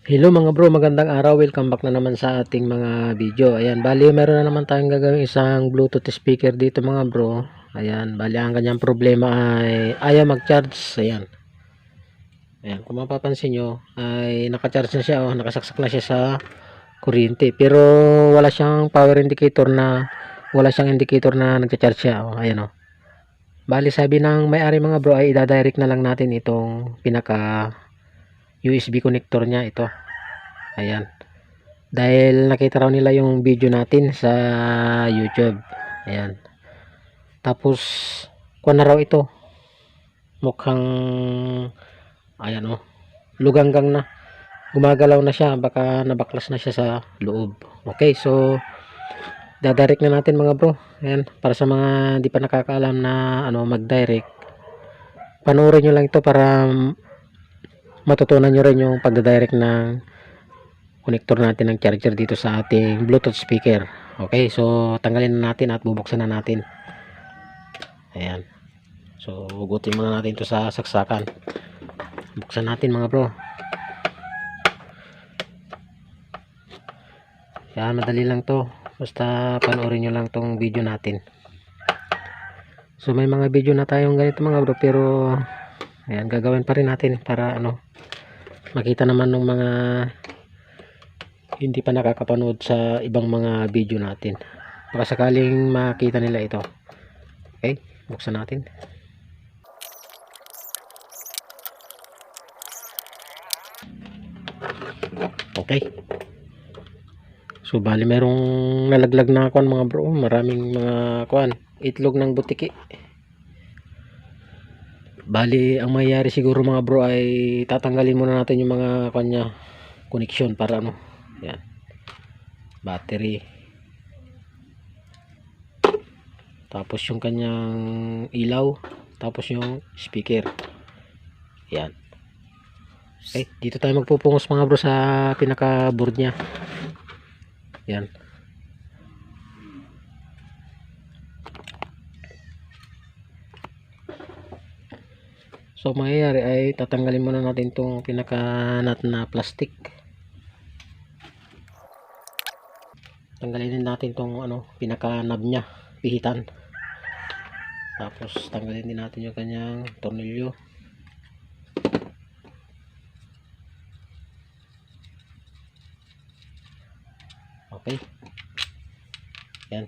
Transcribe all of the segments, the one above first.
Hello mga bro, magandang araw. Welcome back na naman sa ating mga video. Ayan, bali meron na naman tayong gagawin isang Bluetooth speaker dito mga bro. Ayan, bali ang kanyang problema ay ayaw mag-charge. Ayan. Ayan, kung mapapansin nyo ay naka-charge na siya, nakasaksak na siya sa kuryente. Pero wala siyang power indicator wala siyang indicator na nagcha-charge siya. Ayan oh. Bali sabi ng may-ari mga bro ay ida-direct na lang natin itong pinaka USB connector niya ito. Ayan. Dahil nakita raw nila yung video natin sa YouTube. Ayan. Tapos kuha na raw ito. Mukhang ayan oh. Luganggang na. Gumagalaw na siya. Baka nabaklas na siya sa loob. Okay, so dadirect na natin mga bro. Ayan, para sa mga di pa nakakaalam na mag-direct. Panoorin nyo lang ito para matutunan nyo rin yung pagdadirect ng connector natin ng charger dito sa ating Bluetooth speaker. Okay, so tanggalin na natin at bubuksan na natin. Ayan. So hugutin muna natin ito sa saksakan. Buksan natin mga bro. Yan, madali lang to. Basta panoorin nyo lang tong video natin. So may mga video na tayong ganito mga bro, pero ayan, gagawin pa rin natin para makita naman ng mga hindi pa nakakapanood sa ibang mga video natin. Baka sakaling makita nila ito. Okay, buksan natin. Okay. So bali merong nalaglag na kuan mga bro, maraming mga kuan, itlog ng butiki. Bali ang mayayari siguro mga bro ay tatanggalin muna natin yung mga kanya connection para yan. Battery. Tapos yung kanyang ilaw, tapos yung speaker. Yan. Okay, dito tayo magpupungos mga bro sa pinaka board niya. Yan. So mangyayari ay tatanggalin muna natin itong pinaka nut na plastic. Tanggalin din natin itong pinaka knob niya, pihitan. Tapos tanggalin din natin yung kanyang tornilyo. Okay. Yan.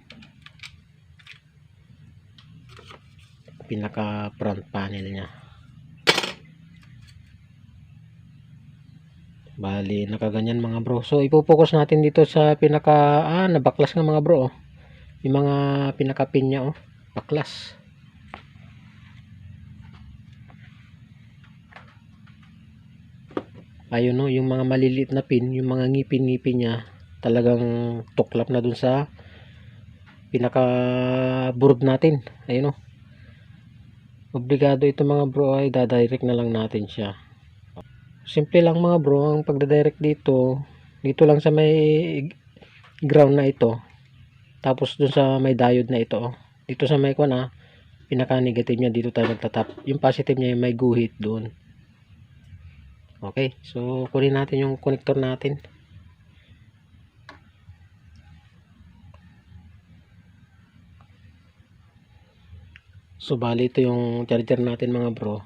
Pinaka front panel niya. Bali nakaganyan mga bro. So ipo-focus natin dito sa pinaka nabaklas nga mga bro. Yung mga pinaka pin niya baklas. Ayun yung mga maliliit na pin, yung mga ngipin-ngipin niya talagang tuklap na dun sa pinaka board natin. Ayun obligado ito mga bro ay dadirect na lang natin siya. Simple lang mga bro ang pagdadirect dito. Dito lang sa may ground na ito. Tapos dun sa may diode na ito. Dito sa may pinaka negative niya dito tayo magtatap. Yung positive niya yung may guhit doon. Okay, so kunin natin yung connector natin. So bali ito yung charger natin mga bro.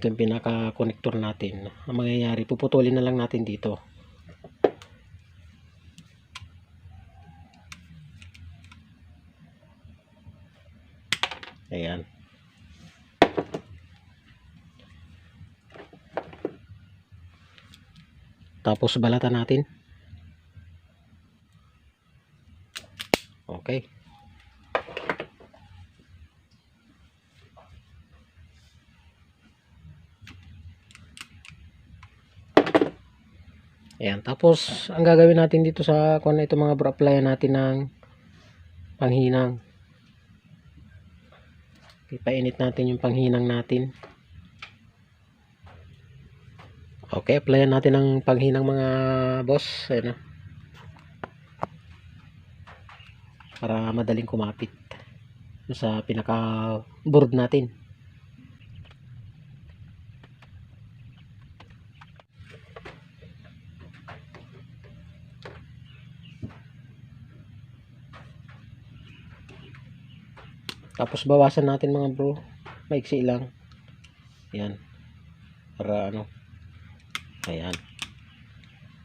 Ito yung pinaka connector natin. Ang mangyayari, puputulin na lang natin dito. Ayan. Tapos balatan natin. Okay. Ayan, tapos ang gagawin natin dito sa ito mga bro, applyan natin ng panghinang. Ipainit natin yung panghinang natin. Okay, applyan natin ang panghinang mga boss. Ayan para madaling kumapit sa pinaka board natin. Tapos bawasan natin mga bro, maiksi lang. Ayan, para ano, ayan,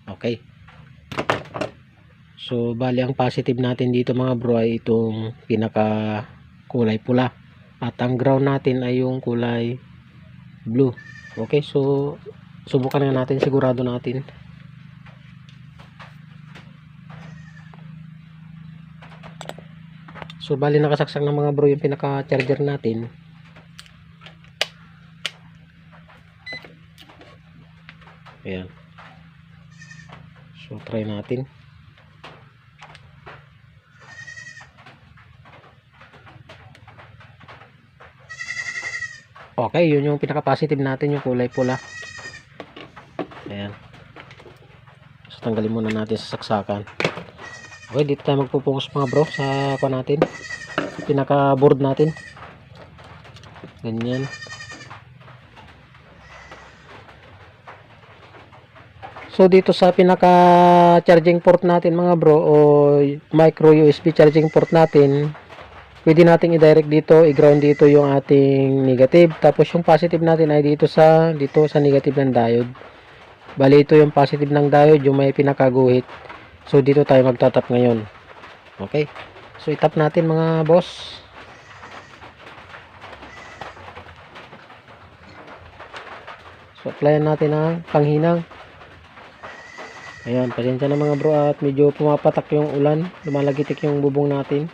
okay. So bali ang positive natin dito mga bro ay itong pinaka kulay pula, at ang ground natin ay yung kulay blue. Okay, so subukan na natin, sigurado natin. So bali nakasaksak ng mga bro yung pinaka charger natin. Ayan, so try natin. Okay, yun yung pinaka positive natin, yung kulay pula. Ayan, so tanggalin muna natin sa saksakan. Okay, dito tayo magpo-focus mga bro sa ako natin, pinaka board natin. Ganyan. So dito sa pinaka charging port natin mga bro, o micro USB charging port natin, pwede nating i-direct dito, i-ground dito yung ating negative, tapos yung positive natin ay dito sa negative ng diode. Bali ito yung positive ng diode, yung may pinakaguhit. So dito tayo magtatap ngayon. Okay, so itap natin mga boss. So applyan natin ang panghinang. Ayan, pasensya na mga bro at medyo pumapatak yung ulan, lumalagitik yung bubong natin.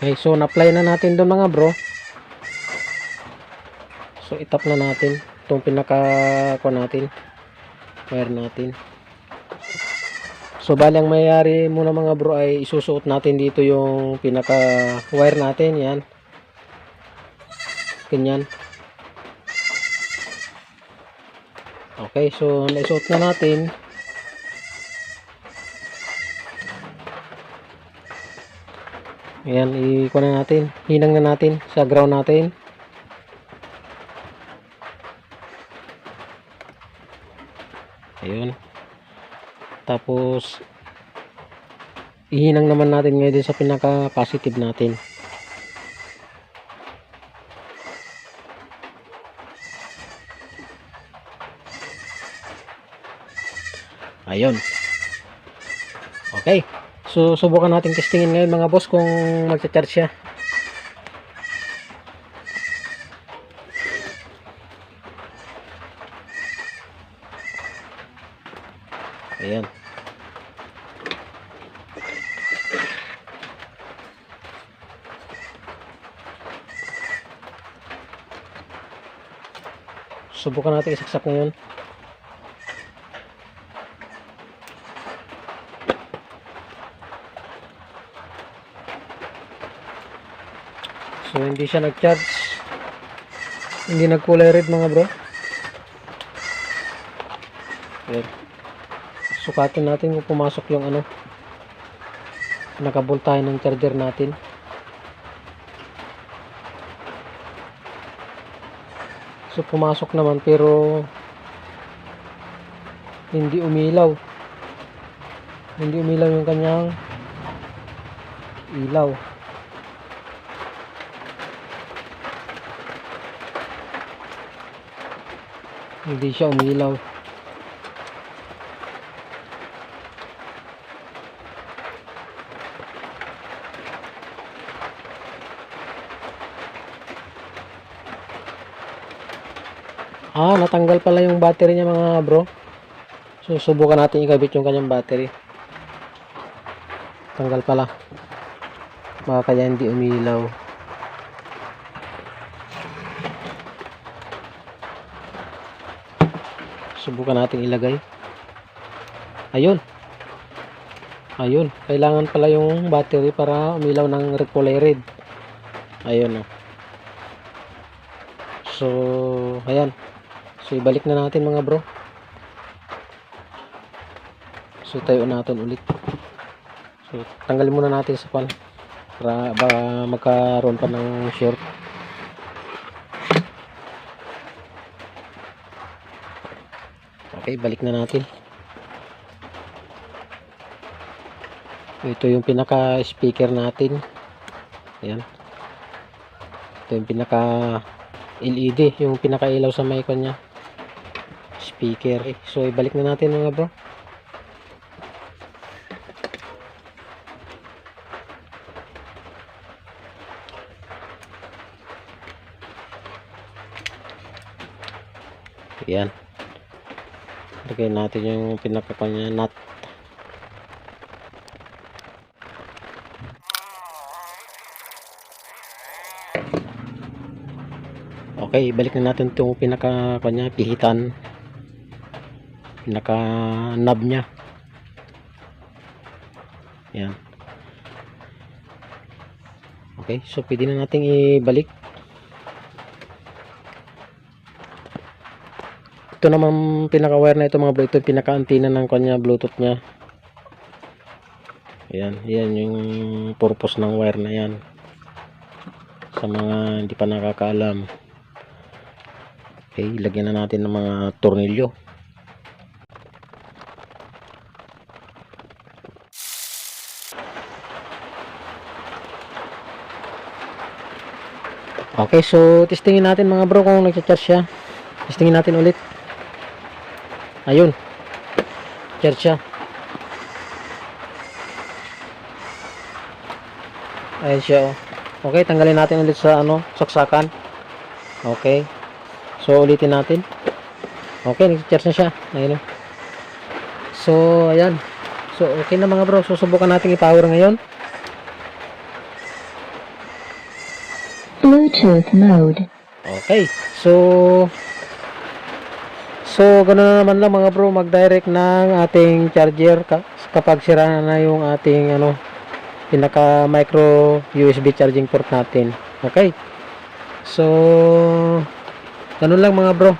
Okay, so na-apply na natin doon mga bro. So itap na natin itong pinaka natin, wire natin. So bali ang mayayari muna mga bro ay isusuot natin dito yung pinaka wire natin. Yan, ganyan. Okay, so naisuot na natin. Ayan, ikuha na natin, hinang na natin sa ground natin. Ayun, tapos ihinang naman natin ngayon din sa pinaka positive natin. Ayun, okay. So subukan natin testingin ngayon mga boss kung magcha-charge siya. Ayan, subukan natin isaksak ngayon. So hindi siya nag-charge, hindi nagkulay red mga bro. Ayan, sukatin natin kung pumasok yung ano, nakaboltahe ng charger natin. So pumasok naman pero hindi umilaw yung kanyang ilaw. Hindi siya umilaw. Natanggal pala yung battery niya mga bro. So subukan natin ikabit yung kanyang battery. Tanggal pala, baka kaya hindi umilaw. Subukan natin ilagay. Ayun, kailangan pala yung battery para umilaw ng kulay red. Ayun oh. So, ayan. So, ibalik na natin mga bro. So, tayo natin ulit. So, tanggalin muna natin sa pan para baka magkaroon pa ng short. Okay, balik na natin. Ito yung pinaka speaker natin. Ayan. Ito yung pinaka LED, yung pinaka ilaw sa mic niya. Speaker. Okay, so, ibalik na natin mga bro. Ayan. Lagay natin yung pinaka-kanya nut. Okay, balik na natin itong pinaka-kanya pihitan. Pinaka-knob nya. Ayan. Okay, so pwede na natin ibalik. Ito naman pinaka-wire na ito mga bro. Ito yung pinaka-antenna ng kanya Bluetooth nya. Ayan, yan yung purpose ng wire na yan. Sa mga hindi pa nakakaalam. Okay, lagyan na natin ng mga tornilyo. Okay, so testingin natin mga bro kung nagcha-charge siya. Testingin natin ulit. Ayun. Charge siya. Ayun siya oh. Okay, tanggalin natin ulit sa saksakan. Okay. So ulitin natin. Okay, nag-charge na siya. Ayun. So, ayan. So, okay na mga bro. Susubukan natin i-power ngayon. Bluetooth mode. Okay. So, ganoon na naman lang mga bro, mag-direct ng ating charger kapag sira na yung ating pinaka micro USB charging port natin. Okay. So, ganun lang mga bro.